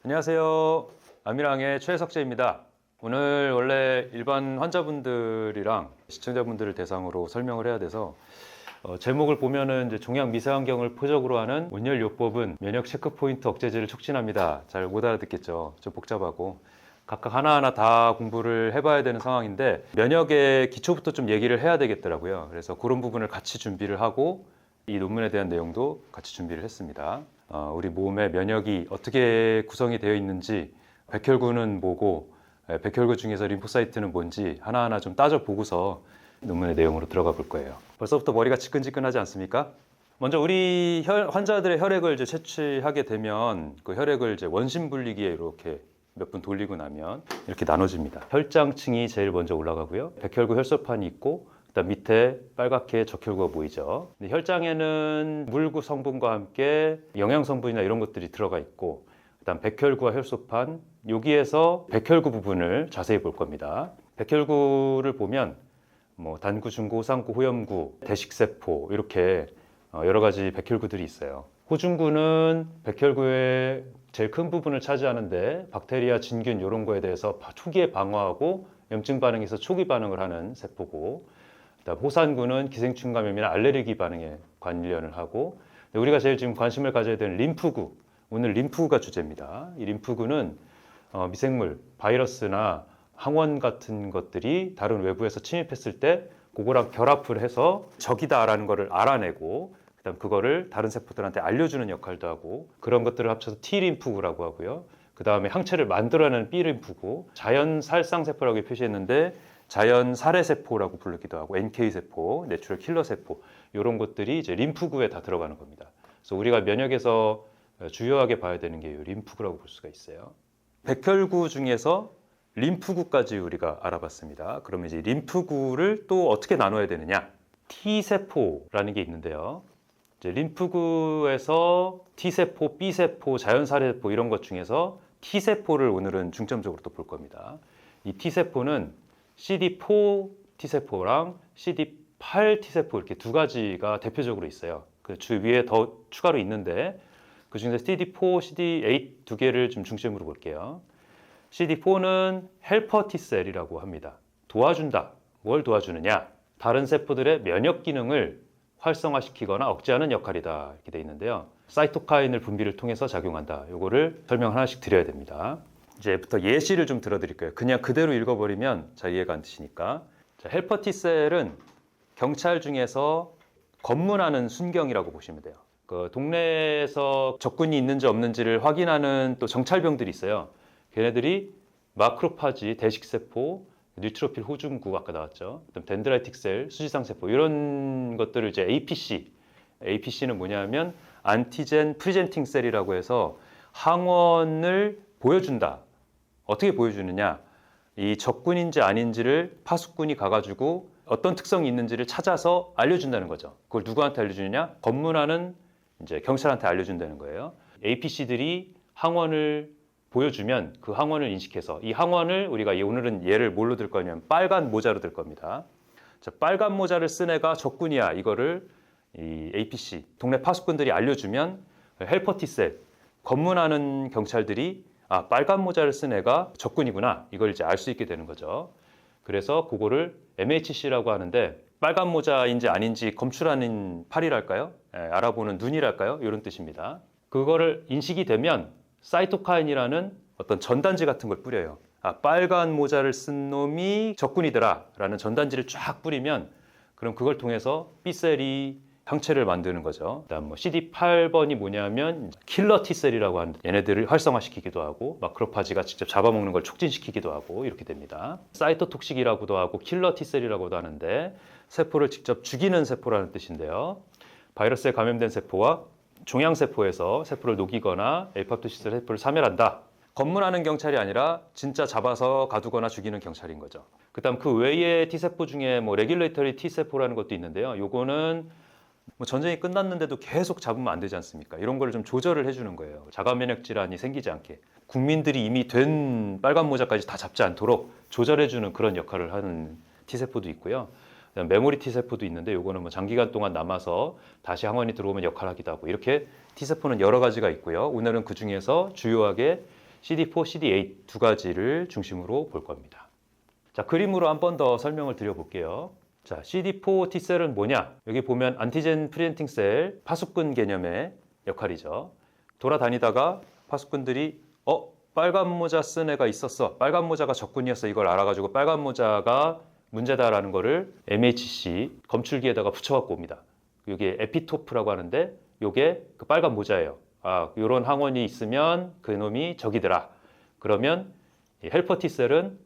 안녕하세요. 아미랑의 최석재입니다. 오늘 원래 일반 환자분들이랑 시청자분들을 대상으로 설명을 해야 돼서 제목을 보면은 이제 종양 미세환경을 표적으로 하는 온열요법은 면역 체크포인트 억제제를 촉진합니다. 잘 못 알아듣겠죠. 좀 복잡하고 각각 하나하나 다 공부를 해봐야 되는 상황인데 면역의 기초부터 좀 얘기를 해야 되겠더라고요. 그래서 그런 부분을 같이 준비를 하고 이 논문에 대한 내용도 같이 준비를 했습니다. 우리 몸의 면역이 어떻게 구성이 되어 있는지, 백혈구는 뭐고 백혈구 중에서 림포사이트는 뭔지 하나하나 좀 따져보고서 논문의 내용으로 들어가 볼 거예요. 벌써부터 머리가 지끈지끈하지 않습니까? 먼저 우리 환자들의 혈액을 이제 채취하게 되면 그 혈액을 이제 원심 분리기에 이렇게 몇 분 돌리고 나면 이렇게 나눠집니다. 혈장층이 제일 먼저 올라가고요. 백혈구 혈소판이 있고 그다음 밑에 빨갛게 적혈구가 보이죠. 근데 혈장에는 물구 성분과 함께 영양 성분이나 이런 것들이 들어가 있고 그다음 백혈구와 혈소판, 여기에서 백혈구 부분을 자세히 볼 겁니다. 백혈구를 보면 뭐 단구, 중구, 호상구, 호염구, 대식세포 이렇게 여러 가지 백혈구들이 있어요. 호중구는 백혈구의 제일 큰 부분을 차지하는데 박테리아, 진균 이런 거에 대해서 초기에 방어하고 염증 반응에서 초기 반응을 하는 세포고, 그다음 호산구는 기생충 감염이나 알레르기 반응에 관련을 하고, 우리가 제일 지금 관심을 가져야 되는 림프구, 오늘 림프구가 주제입니다. 이 림프구는 미생물, 바이러스나 항원 같은 것들이 다른 외부에서 침입했을 때 그거랑 결합을 해서 적이다라는 거를 알아내고 그다음 그거를 다른 세포들한테 알려주는 역할도 하고, 그런 것들을 합쳐서 T림프구라고 하고요. 그 다음에 항체를 만들어내는 B림프구, 자연 살상세포라고 표시했는데 자연 살해세포라고 부르기도 하고 NK세포, 내추럴 킬러세포 이런 것들이 이제 림프구에 다 들어가는 겁니다. 그래서 우리가 면역에서 주요하게 봐야 되는 게 이 림프구라고 볼 수가 있어요. 백혈구 중에서 림프구까지 우리가 알아봤습니다. 그러면 이제 림프구를 또 어떻게 나눠야 되느냐? T세포라는 게 있는데요. 이제 림프구에서 T세포, B세포, 자연살해세포 이런 것 중에서 T세포를 오늘은 중점적으로 또 볼 겁니다. 이 T세포는 CD4 T세포랑 CD8 T세포 이렇게 두 가지가 대표적으로 있어요. 그 주 위에 더 추가로 있는데 그 중에서 CD4, CD8 두 개를 좀 중심으로 볼게요. CD4는 헬퍼 T셀이라고 합니다. 도와준다. 뭘 도와주느냐? 다른 세포들의 면역 기능을 활성화시키거나 억제하는 역할이다 이렇게 돼 있는데요. 사이토카인을 분비를 통해서 작용한다. 요거를 설명 하나씩 드려야 됩니다. 이제부터 예시를 좀 들어드릴게요. 그냥 그대로 읽어버리면 잘 이해가 안 되시니까. 자, 헬퍼 T셀은 경찰 중에서 검문하는 순경이라고 보시면 돼요. 그 동네에서 적군이 있는지 없는지를 확인하는 또 정찰병들이 있어요. 걔네들이 마크로파지, 대식세포, 뉴트로필 호중구 아까 나왔죠. 그다음 덴드라이틱 셀, 수지상세포 이런 것들을 이제 APC는 뭐냐면 안티젠 프리젠팅 셀이라고 해서 항원을 보여준다. 어떻게 보여주느냐? 이 적군인지 아닌지를 파수꾼이 가가지고 어떤 특성이 있는지를 찾아서 알려준다는 거죠. 그걸 누구한테 알려주느냐? 검문하는 이제 경찰한테 알려준다는 거예요. APC들이 항원을 보여주면 그 항원을 인식해서 이 항원을 우리가 오늘은 얘를 뭘로 들 거냐면 빨간 모자로 들 겁니다. 자, 빨간 모자를 쓴 애가 적군이야. 이거를 이 APC 동네 파수꾼들이 알려주면 헬퍼 T셀 검문하는 경찰들이 아, 빨간 모자를 쓴 애가 적군이구나. 이걸 이제 알 수 있게 되는 거죠. 그래서 그거를 MHC라고 하는데 빨간 모자인지 아닌지 검출하는 팔이랄까요? 알아보는 눈이랄까요? 이런 뜻입니다. 그거를 인식이 되면 사이토카인이라는 어떤 전단지 같은 걸 뿌려요. 아, 빨간 모자를 쓴 놈이 적군이더라 라는 전단지를 쫙 뿌리면 그럼 그걸 통해서 B셀이 항체를 만드는 거죠. 그다음 뭐 CD8번이 뭐냐면 킬러 T셀이라고 하는데 얘네들을 활성화시키기도 하고 마크로파지가 직접 잡아먹는 걸 촉진시키기도 하고 이렇게 됩니다. 사이토톡식이라고도 하고 킬러 T셀이라고도 하는데 세포를 직접 죽이는 세포라는 뜻인데요. 바이러스에 감염된 세포와 종양세포에서 세포를 녹이거나 에이팝토시스 세포를 사멸한다. 검문하는 경찰이 아니라 진짜 잡아서 가두거나 죽이는 경찰인 거죠. 그다음 그 외의 T세포 중에 뭐 레귤레이터리 T세포라는 것도 있는데요. 요거는 뭐 전쟁이 끝났는데도 계속 잡으면 안 되지 않습니까? 이런 걸 좀 조절을 해주는 거예요. 자가 면역 질환이 생기지 않게. 국민들이 이미 된 빨간 모자까지 다 잡지 않도록 조절해주는 그런 역할을 하는 T세포도 있고요. 메모리 T세포도 있는데 요거는 뭐 장기간 동안 남아서 다시 항원이 들어오면 역할을 하기도 하고 이렇게 T세포는 여러 가지가 있고요. 오늘은 그 중에서 주요하게 CD4, CD8 두 가지를 중심으로 볼 겁니다. 자, 그림으로 한 번 더 설명을 드려볼게요. 자, CD4 T셀은 뭐냐? 여기 보면 안티젠 프리젠팅 셀 파수꾼 개념의 역할이죠. 돌아다니다가 파수꾼들이 빨간 모자 쓴 애가 있었어. 빨간 모자가 적군이었어. 이걸 알아가지고 빨간 모자가 문제다라는 거를 MHC 검출기에다가 붙여갖고 옵니다. 이게 에피토프라고 하는데 이게 그 빨간 모자예요. 이런 항원이 있으면 그 놈이 적이더라. 그러면 이 헬퍼 T셀은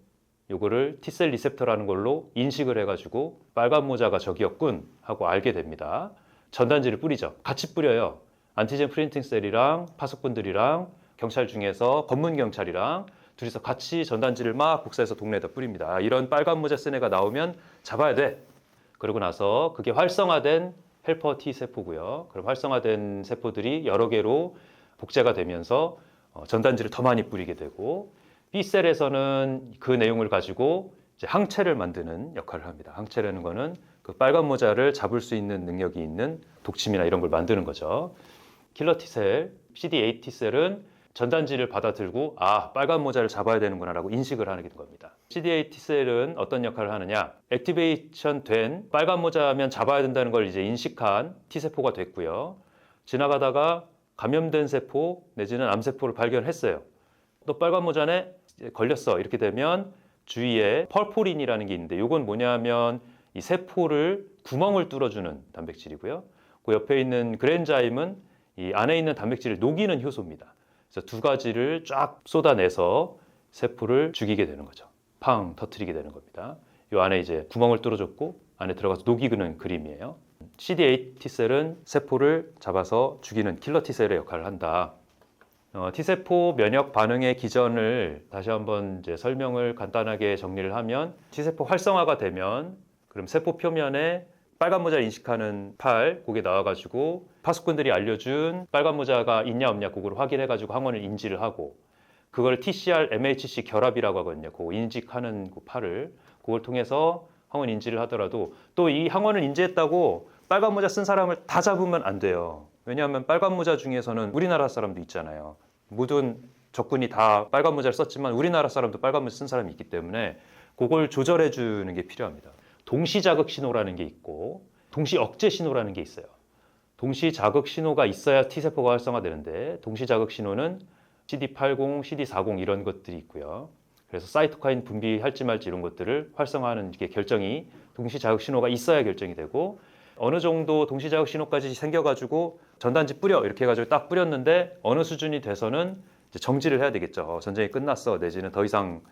요거를 T셀 리셉터라는 걸로 인식을 해가지고 빨간 모자가 적이었군 하고 알게 됩니다. 전단지를 뿌리죠. 같이 뿌려요. 안티젠 프린팅 셀이랑 파수꾼들이랑 경찰 중에서 검문 경찰이랑 둘이서 같이 전단지를 막 복사해서 동네에다 뿌립니다. 이런 빨간 모자 쓴 애가 나오면 잡아야 돼. 그러고 나서 그게 활성화된 헬퍼 T 세포고요. 그럼 활성화된 세포들이 여러 개로 복제가 되면서 전단지를 더 많이 뿌리게 되고 B셀에서는 그 내용을 가지고 이제 항체를 만드는 역할을 합니다. 항체라는 거는 그 빨간 모자를 잡을 수 있는 능력이 있는 독침이나 이런 걸 만드는 거죠. 킬러 T셀, CD8 T셀은 전단지를 받아들고 빨간 모자를 잡아야 되는구나 라고 인식을 하게 된 겁니다. CD8 T셀은 어떤 역할을 하느냐? 액티베이션 된 빨간 모자면 잡아야 된다는 걸 이제 인식한 T세포가 됐고요. 지나가다가 감염된 세포 내지는 암세포를 발견했어요. 또 빨간 모자에 걸렸어. 이렇게 되면 주위에 펄포린이라는 게 있는데 이건 뭐냐면 이 세포를 구멍을 뚫어주는 단백질이고요. 그 옆에 있는 그랜자임은 이 안에 있는 단백질을 녹이는 효소입니다. 그래서 두 가지를 쫙 쏟아내서 세포를 죽이게 되는 거죠. 팡 터트리게 되는 겁니다. 이 안에 이제 구멍을 뚫어줬고 안에 들어가서 녹이는 그림이에요. CD8 T셀은 세포를 잡아서 죽이는 킬러 T셀의 역할을 한다. T세포 면역 반응의 기전을 다시 한번 이제 설명을 간단하게 정리를 하면 T세포 활성화가 되면 그럼 세포 표면에 빨간 모자를 인식하는 팔 그게 나와가지고 파수꾼들이 알려준 빨간 모자가 있냐 없냐 그걸 확인해가지고 항원을 인지를 하고 그걸 TCR MHC 결합이라고 하거든요. 그 인식하는 그 팔을 그걸 통해서 항원 인지를 하더라도 또 이 항원을 인지했다고 빨간 모자 쓴 사람을 다 잡으면 안 돼요. 왜냐하면 빨간 모자 중에서는 우리나라 사람도 있잖아요. 모든 적군이 다 빨간 모자를 썼지만 우리나라 사람도 빨간 모자 쓴 사람이 있기 때문에 그걸 조절해 주는 게 필요합니다. 동시 자극 신호라는 게 있고 동시 억제 신호라는 게 있어요. 동시 자극 신호가 있어야 T세포가 활성화되는데 동시 자극 신호는 CD80, CD40 이런 것들이 있고요. 그래서 사이토카인 분비할지 말지 이런 것들을 활성화하는 게 결정이 동시 자극 신호가 있어야 결정이 되고 어느 정도 동시 자극 신호까지 생겨가지고 전단지 뿌려 이렇게 해가지고 딱 뿌렸는데 어느 수준이 돼서는 이제 정지를 해야 되겠죠. 전쟁이 끝났어 내지는 더 이상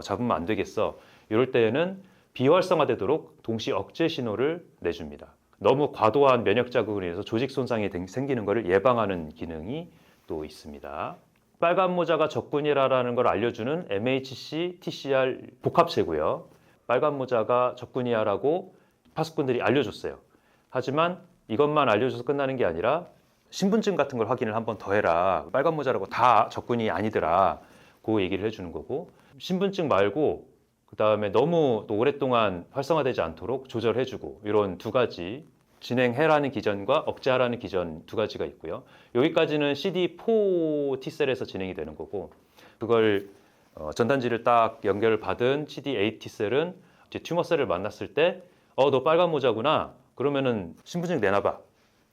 잡으면 안 되겠어. 이럴 때에는 비활성화되도록 동시 억제 신호를 내줍니다. 너무 과도한 면역 자극으로 인해서 조직 손상이 생기는 것을 예방하는 기능이 또 있습니다. 빨간 모자가 적군이라는 걸 알려주는 MHC, TCR 복합체고요. 빨간 모자가 적군이야라고 파수꾼들이 알려줬어요. 하지만 이것만 알려줘서 끝나는 게 아니라 신분증 같은 걸 확인을 한 번 더 해라. 빨간 모자라고 다 적군이 아니더라. 그 얘기를 해주는 거고 신분증 말고 그 다음에 너무 또 오랫동안 활성화되지 않도록 조절해주고 이런 두 가지 진행해라는 기전과 억제하라는 기전 두 가지가 있고요. 여기까지는 CD4 T셀에서 진행이 되는 거고 그걸 전단지를 딱 연결을 받은 CD8 T셀은 이제 튜머셀을 만났을 때 너 빨간 모자구나. 그러면은 신분증 내놔봐.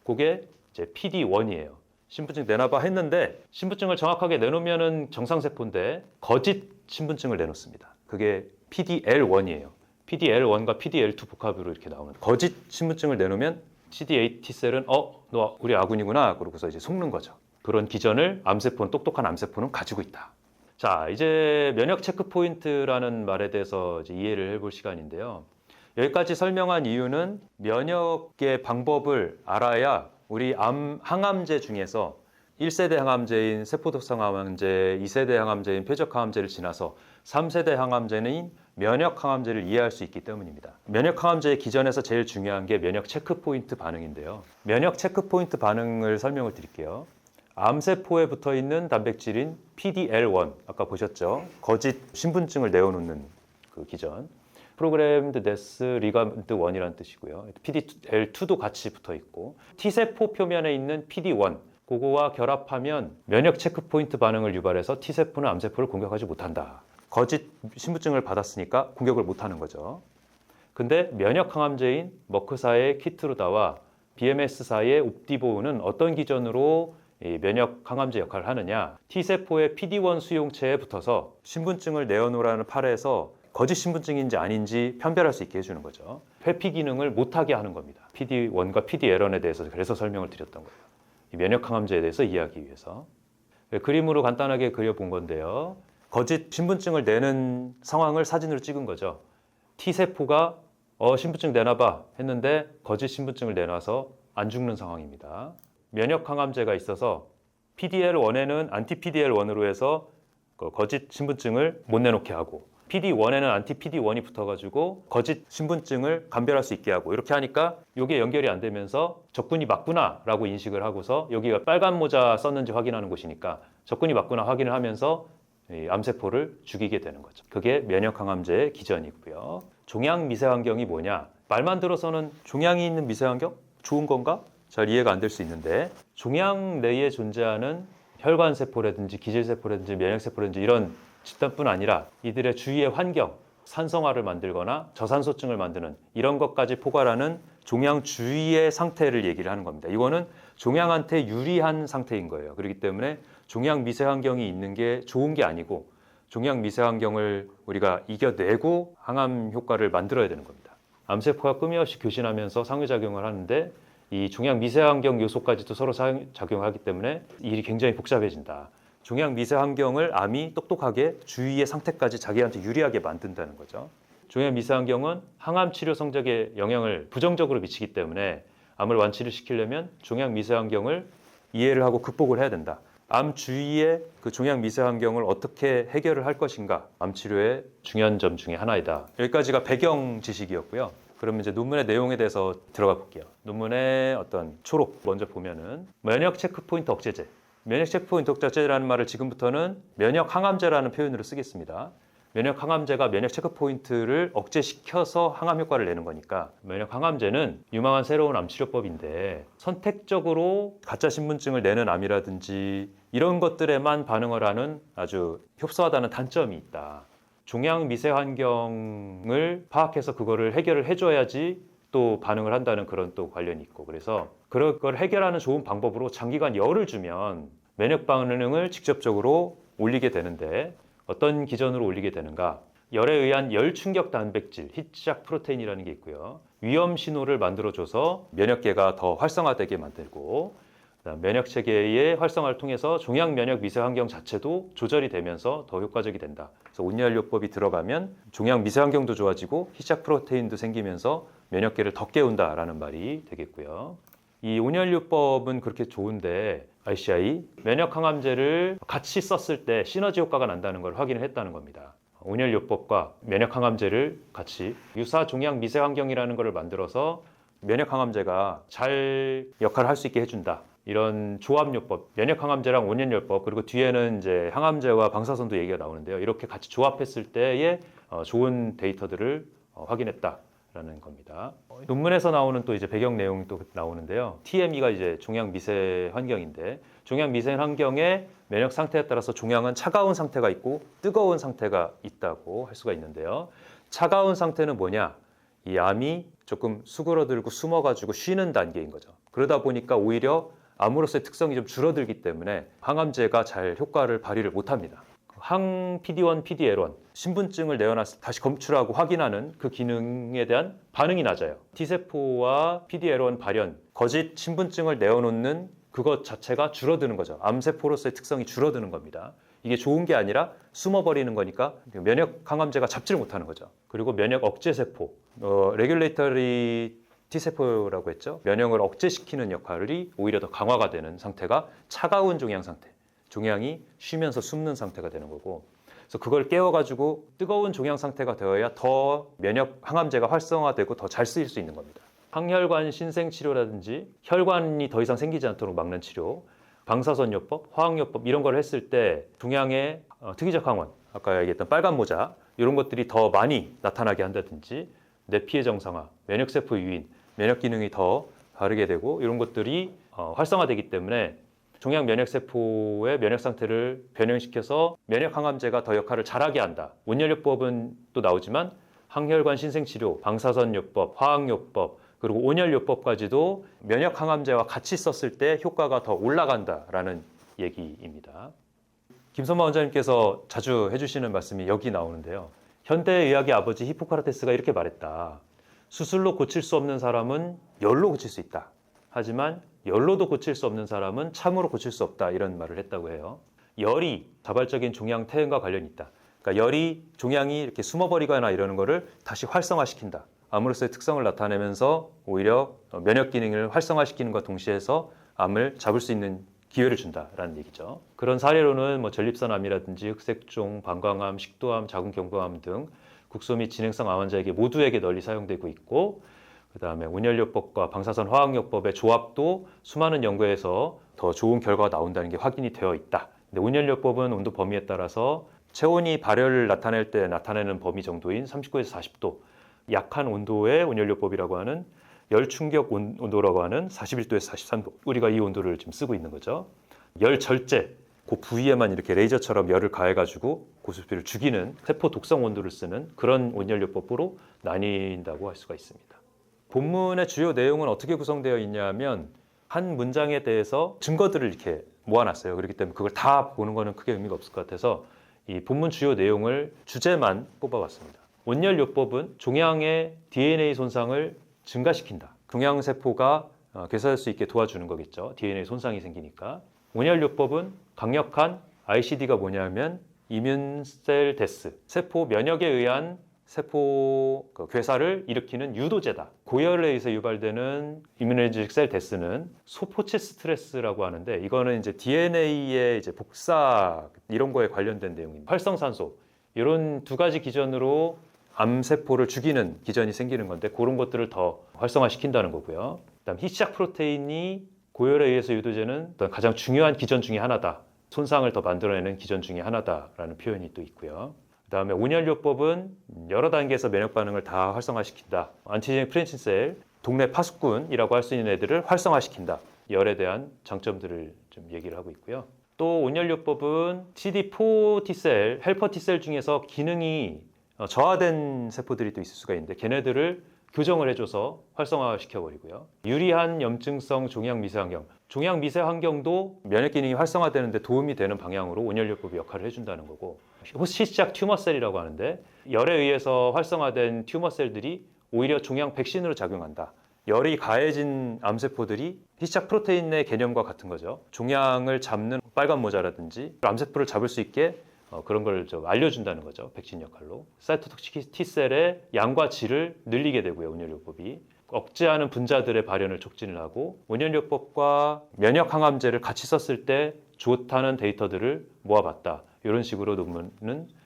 그게 이제 PD1이에요. 신분증 내놔봐 했는데 신분증을 정확하게 내놓으면은 정상세포인데 거짓 신분증을 내놓습니다. 그게 PDL1이에요. PDL1과 PDL2 복합으로 이렇게 나오는 거짓 신분증을 내놓으면 CD8 T셀은 너 우리 아군이구나 그러고서 이제 속는 거죠. 그런 기전을 암세포는 똑똑한 암세포는 가지고 있다. 자, 이제 면역 체크 포인트라는 말에 대해서 이제 이해를 해볼 시간인데요. 여기까지 설명한 이유는 면역의 방법을 알아야 우리 항암제 중에서 1세대 항암제인 세포독성 항암제, 2세대 항암제인 표적 항암제를 지나서 3세대 항암제인 면역 항암제를 이해할 수 있기 때문입니다. 면역 항암제의 기전에서 제일 중요한 게 면역 체크 포인트 반응인데요. 면역 체크 포인트 반응을 설명을 드릴게요. 암세포에 붙어 있는 단백질인 PDL1, 아까 보셨죠? 거짓 신분증을 내어놓는 그 기전. 프로그램드 데스 리가드 1이라는 뜻이고요. PDL2도 같이 붙어 있고 T세포 표면에 있는 PD1, 그거와 결합하면 면역 체크포인트 반응을 유발해서 T세포는 암세포를 공격하지 못한다. 거짓 신분증을 받았으니까 공격을 못하는 거죠. 근데 면역 항암제인 머크사의 키트루다와 BMS사의 옵디보우는 어떤 기전으로 이 면역 항암제 역할을 하느냐. T세포의 PD-1 수용체에 붙어서 신분증을 내어놓으라는 팔에서 거짓 신분증인지 아닌지 편별할 수 있게 해주는 거죠. 회피 기능을 못하게 하는 겁니다. PD-1과 PD-L1에 대해서 그래서 설명을 드렸던 거예요. 이 면역 항암제에 대해서 이해하기 위해서. 그림으로 간단하게 그려본 건데요. 거짓 신분증을 내는 상황을 사진으로 찍은 거죠. T세포가 신분증 내놔봐 했는데 거짓 신분증을 내놔서 안 죽는 상황입니다. 면역 항암제가 있어서 PD-L1에는 안티-PD-L1으로 해서 거짓 신분증을 못 내놓게 하고 PD-1에는 안티-PD-1이 붙어가지고 거짓 신분증을 감별할 수 있게 하고 이렇게 하니까 이게 연결이 안 되면서 적군이 맞구나 라고 인식을 하고서 여기가 빨간 모자 썼는지 확인하는 곳이니까 적군이 맞구나 확인을 하면서 이 암세포를 죽이게 되는 거죠. 그게 면역 항암제의 기전이고요. 종양 미세환경이 뭐냐? 말만 들어서는 종양이 있는 미세환경? 좋은 건가? 잘 이해가 안 될 수 있는데 종양 내에 존재하는 혈관세포라든지 기질세포라든지 면역세포라든지 이런 집단뿐 아니라 이들의 주위의 환경, 산성화를 만들거나 저산소증을 만드는 이런 것까지 포괄하는 종양 주위의 상태를 얘기를 하는 겁니다. 이거는 종양한테 유리한 상태인 거예요. 그렇기 때문에 종양 미세 환경이 있는 게 좋은 게 아니고 종양 미세 환경을 우리가 이겨내고 항암 효과를 만들어야 되는 겁니다. 암세포가 끊임없이 교신하면서 상호작용을 하는데 이 종양 미세 환경 요소까지도 서로 작용하기 때문에 일이 굉장히 복잡해진다. 종양 미세 환경을 암이 똑똑하게 주위의 상태까지 자기한테 유리하게 만든다는 거죠. 종양 미세 환경은 항암 치료 성적에 영향을 부정적으로 미치기 때문에 암을 완치를 시키려면 종양 미세 환경을 이해를 하고 극복을 해야 된다. 암 주위의 그 종양 미세 환경을 어떻게 해결을 할 것인가, 암 치료의 중요한 점 중에 하나이다. 여기까지가 배경 지식이었고요. 그러면 이제 논문의 내용에 대해서 들어가 볼게요. 논문의 어떤 초록 먼저 보면은 면역 체크포인트 억제제. 면역 체크포인트 억제제라는 말을 지금부터는 면역 항암제라는 표현으로 쓰겠습니다. 면역 항암제가 면역 체크포인트를 억제시켜서 항암 효과를 내는 거니까 면역 항암제는 유망한 새로운 암 치료법인데 선택적으로 가짜 신분증을 내는 암이라든지 이런 것들에만 반응을 하는 아주 협소하다는 단점이 있다. 종양 미세 환경을 파악해서 그거를 해결을 해줘야지 또 반응을 한다는 그런 또 관련이 있고 그래서 그걸 해결하는 좋은 방법으로 장기간 열을 주면 면역 반응을 직접적으로 올리게 되는데 어떤 기전으로 올리게 되는가? 열에 의한 열 충격 단백질, 히트작 프로테인이라는 게 있고요. 위험 신호를 만들어줘서 면역계가 더 활성화되게 만들고 면역 체계의 활성화를 통해서 종양 면역 미세 환경 자체도 조절이 되면서 더 효과적이 된다. 그래서 온열요법이 들어가면 종양 미세 환경도 좋아지고 히트작 프로테인도 생기면서 면역계를 더 깨운다라는 말이 되겠고요. 이 온열요법은 그렇게 좋은데 ICI 면역 항암제를 같이 썼을 때 시너지 효과가 난다는 걸 확인을 했다는 겁니다. 온열요법과 면역 항암제를 같이 유사 종양 미세 환경이라는 것을 만들어서 면역 항암제가 잘 역할을 할 수 있게 해준다. 이런 조합요법, 면역 항암제랑 온열요법 그리고 뒤에는 이제 항암제와 방사선도 얘기가 나오는데요. 이렇게 같이 조합했을 때의 좋은 데이터들을 확인했다라는 겁니다. 논문에서 나오는 또 이제 배경 내용이 또 나오는데요. TME가 이제 종양 미세 환경인데 종양 미세 환경의 면역 상태에 따라서 종양은 차가운 상태가 있고 뜨거운 상태가 있다고 할 수가 있는데요. 차가운 상태는 뭐냐? 이 암이 조금 수그러들고 숨어가지고 쉬는 단계인 거죠. 그러다 보니까 오히려 암으로서의 특성이 좀 줄어들기 때문에 항암제가 잘 효과를 발휘를 못합니다. 항 PD-1, PD-L1 신분증을 내어놨을 때 다시 검출하고 확인하는 그 기능에 대한 반응이 낮아요. T세포와 PD-L1 발현, 거짓 신분증을 내어놓는 그것 자체가 줄어드는 거죠. 암세포로서의 특성이 줄어드는 겁니다. 이게 좋은 게 아니라 숨어버리는 거니까 면역 항암제가 잡지를 못하는 거죠. 그리고 면역 억제세포, 레귤레이터리 T세포라고 했죠. 면역을 억제시키는 역할이 오히려 더 강화가 되는 상태가 차가운 종양 상태. 종양이 쉬면서 숨는 상태가 되는 거고 그래서 그걸 깨워가지고 뜨거운 종양 상태가 되어야 더 면역 항암제가 활성화되고 더 잘 쓰일 수 있는 겁니다. 항혈관 신생 치료라든지 혈관이 더 이상 생기지 않도록 막는 치료, 방사선요법, 화학요법 이런 걸 했을 때 종양의 특이적 항원, 아까 얘기했던 빨간 모자 이런 것들이 더 많이 나타나게 한다든지 뇌피해 정상화, 면역세포 유인, 면역 기능이 더 바르게 되고 이런 것들이 활성화되기 때문에 종양 면역 세포의 면역 상태를 변형시켜서 면역 항암제가 더 역할을 잘하게 한다. 온열요법은 또 나오지만 항혈관 신생치료, 방사선요법, 화학요법, 그리고 온열요법까지도 면역 항암제와 같이 썼을 때 효과가 더 올라간다라는 얘기입니다. 김선마 원장님께서 자주 해주시는 말씀이 여기 나오는데요. 현대의학의 아버지 히포크라테스가 이렇게 말했다. 수술로 고칠 수 없는 사람은 열로 고칠 수 있다. 하지만 열로도 고칠 수 없는 사람은 참으로 고칠 수 없다. 이런 말을 했다고 해요. 열이 자발적인 종양 퇴행과 관련이 있다. 그러니까 열이 종양이 이렇게 숨어버리거나 이러는 거를 다시 활성화시킨다. 암으로서의 특성을 나타내면서 오히려 면역 기능을 활성화시키는 것과 동시에 해서 암을 잡을 수 있는 기회를 준다라는 얘기죠. 그런 사례로는 전립선암이라든지 흑색종, 방광암, 식도암, 자궁경부암 등 국소 및 진행성 암 환자에게 모두에게 널리 사용되고 있고, 그다음에 온열요법과 방사선 화학요법의 조합도 수많은 연구에서 더 좋은 결과가 나온다는 게 확인이 되어 있다. 근데 온열요법은 온도 범위에 따라서 체온이 발열을 나타낼 때 나타내는 범위 정도인 39에서 40도, 약한 온도의 온열요법이라고 하는 열 충격 온도라고 하는 41도에서 43도, 우리가 이 온도를 지금 쓰고 있는 거죠. 열 절제, 그 부위에만 이렇게 레이저처럼 열을 가해가지고 고수피를 죽이는 세포 독성 온도를 쓰는 그런 온열요법으로 나뉜다고 할 수가 있습니다. 본문의 주요 내용은 어떻게 구성되어 있냐면 한 문장에 대해서 증거들을 이렇게 모아놨어요. 그렇기 때문에 그걸 다 보는 거는 크게 의미가 없을 것 같아서 이 본문 주요 내용을 주제만 뽑아봤습니다. 온열요법은 종양의 DNA 손상을 증가시킨다. 종양세포가 괴사할 수 있게 도와주는 거겠죠. DNA 손상이 생기니까. 온열요법은 강력한 ICD가 뭐냐면 이뮨셀 데스, 세포 면역에 의한 세포 괴사를 일으키는 유도제다. 고열에 의해서 유발되는 이뮤노제닉 셀 데스는 소포체 스트레스라고 하는데, 이거는 이제 DNA의 이제 복사 이런 거에 관련된 내용입니다. 활성산소 이런 두 가지 기전으로 암세포를 죽이는 기전이 생기는 건데, 그런 것들을 더 활성화시킨다는 거고요. 그다음 희시작 프로테인이 고열에 의해서 유도되는 가장 중요한 기전 중에 하나다. 손상을 더 만들어내는 기전 중에 하나다라는 표현이 또 있고요. 그다음에 온열요법은 여러 단계에서 면역 반응을 다 활성화시킨다. 안티제닉 프렌친셀, 동네 파수꾼이라고 할 수 있는 애들을 활성화시킨다. 열에 대한 장점들을 좀 얘기를 하고 있고요. 또 온열요법은 CD4 T셀, 헬퍼 T셀 중에서 기능이 저하된 세포들이 또 있을 수가 있는데, 걔네들을 교정을 해줘서 활성화시켜버리고요. 유리한 염증성 종양 미세 환경, 종양 미세 환경도 면역 기능이 활성화되는데 도움이 되는 방향으로 온열요법이 역할을 해준다는 거고, 희시작 튜머셀이라고 하는데 열에 의해서 활성화된 튜머셀들이 오히려 종양 백신으로 작용한다. 열이 가해진 암세포들이 희시작 프로테인의 개념과 같은 거죠. 종양을 잡는 빨간 모자라든지 암세포를 잡을 수 있게 그런 걸 좀 알려준다는 거죠. 백신 역할로. 사이토톡식 T셀의 양과 질을 늘리게 되고요. 온열요법이. 억제하는 분자들의 발현을 촉진을 하고, 온열요법과 면역 항암제를 같이 썼을 때 좋다는 데이터들을 모아봤다. 이런 식으로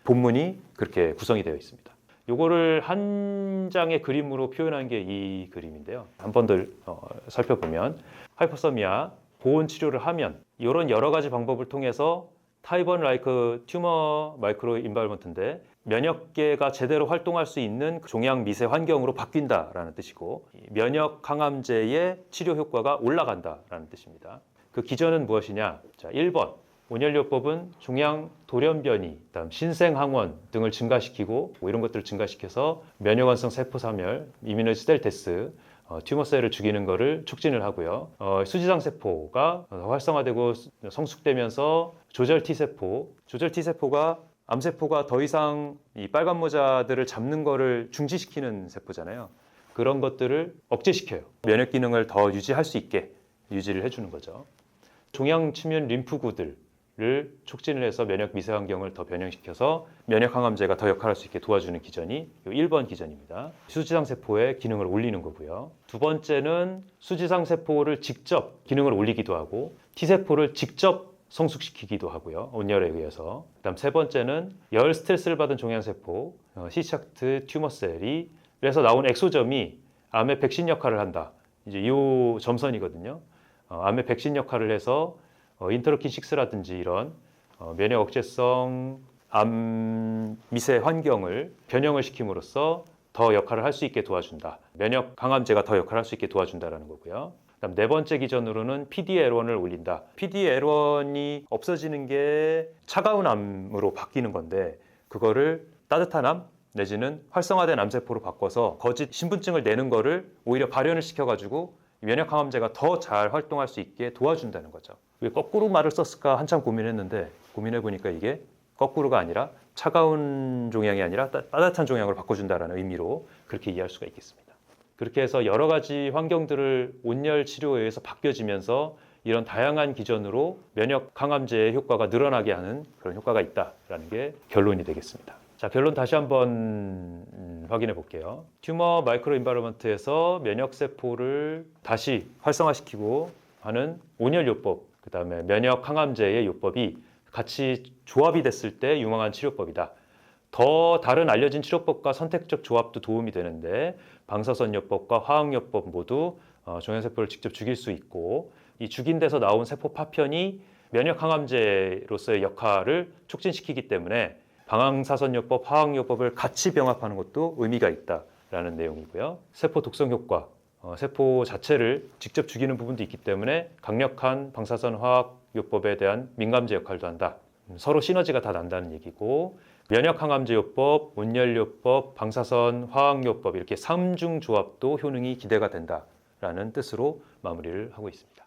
본문이 그렇게 구성이 되어 있습니다. 요거를 한 장의 그림으로 표현한 게 이 그림인데요. 한 번 더 살펴보면 하이퍼서미아 보온 치료를 하면 이런 여러 가지 방법을 통해서 타입 1 라이크 튜머 마이크로 인바이먼트인데 면역계가 제대로 활동할 수 있는 종양 미세 환경으로 바뀐다라는 뜻이고, 면역 항암제의 치료 효과가 올라간다라는 뜻입니다. 그 기전은 무엇이냐? 자, 1번 온열요법은 종양 돌연변이, 그다음 신생항원 등을 증가시키고, 이런 것들을 증가시켜서 면역완성 세포사멸, 이뮤노제닉 셀 데스, 튜머셀을 죽이는 것을 촉진을 하고요. 수지상 세포가 활성화되고 성숙되면서 조절 T세포가 암세포가 더 이상 이 빨간 모자들을 잡는 것을 중지시키는 세포잖아요. 그런 것들을 억제시켜요. 면역 기능을 더 유지할 수 있게 유지를 해주는 거죠. 종양 침윤 림프구들을 촉진을 해서 면역 미세 환경을 더 변형시켜서 면역 항암제가 더 역할할 수 있게 도와주는 기전이 1번 기전입니다. 수지상 세포의 기능을 올리는 거고요. 두 번째는 수지상 세포를 직접 기능을 올리기도 하고 T세포를 직접 성숙시키기도 하고요. 온열에 의해서. 그다음 세 번째는 열 스트레스를 받은 종양세포, 시작트 튜머셀이 그래서 나온 엑소점이 암의 백신 역할을 한다. 이제 이 점선이거든요. 암의 백신 역할을 해서 인터루킨 6라든지 이런 면역 억제성 암 미세 환경을 변형을 시킴으로써 더 역할을 할 수 있게 도와준다. 면역 항암제가 더 역할을 할 수 있게 도와준다라는 거고요. 그다음 네 번째 기전으로는 PDL1을 올린다. PDL1이 없어지는 게 차가운 암으로 바뀌는 건데 그거를 따뜻한 암 내지는 활성화된 암세포로 바꿔서 거짓 신분증을 내는 거를 오히려 발현을 시켜가지고 면역항암제가 더 잘 활동할 수 있게 도와준다는 거죠. 왜 거꾸로 말을 썼을까 한참 고민했는데 고민해보니까 이게 거꾸로가 아니라 차가운 종양이 아니라 따뜻한 종양으로 바꿔준다는 의미로 그렇게 이해할 수가 있겠습니다. 그렇게 해서 여러 가지 환경들을 온열 치료에 의해서 바뀌어지면서 이런 다양한 기전으로 면역 항암제의 효과가 늘어나게 하는 그런 효과가 있다라는 게 결론이 되겠습니다. 자, 결론 다시 한번 확인해 볼게요. 튜머 마이크로 인바이러먼트에서 면역 세포를 다시 활성화시키고 하는 온열요법, 그다음에 면역 항암제의 요법이 같이 조합이 됐을 때 유망한 치료법이다. 더 다른 알려진 치료법과 선택적 조합도 도움이 되는데 방사선요법과 화학요법 모두 종양세포를 직접 죽일 수 있고 이 죽인 데서 나온 세포 파편이 면역항암제로서의 역할을 촉진시키기 때문에 방사선요법, 화학요법을 같이 병합하는 것도 의미가 있다라는 내용이고요. 세포 독성 효과, 세포 자체를 직접 죽이는 부분도 있기 때문에 강력한 방사선 화학요법에 대한 민감제 역할도 한다. 서로 시너지가 다 난다는 얘기고 면역항암제요법, 온열요법, 방사선 화학요법 이렇게 3중 조합도 효능이 기대가 된다라는 뜻으로 마무리를 하고 있습니다.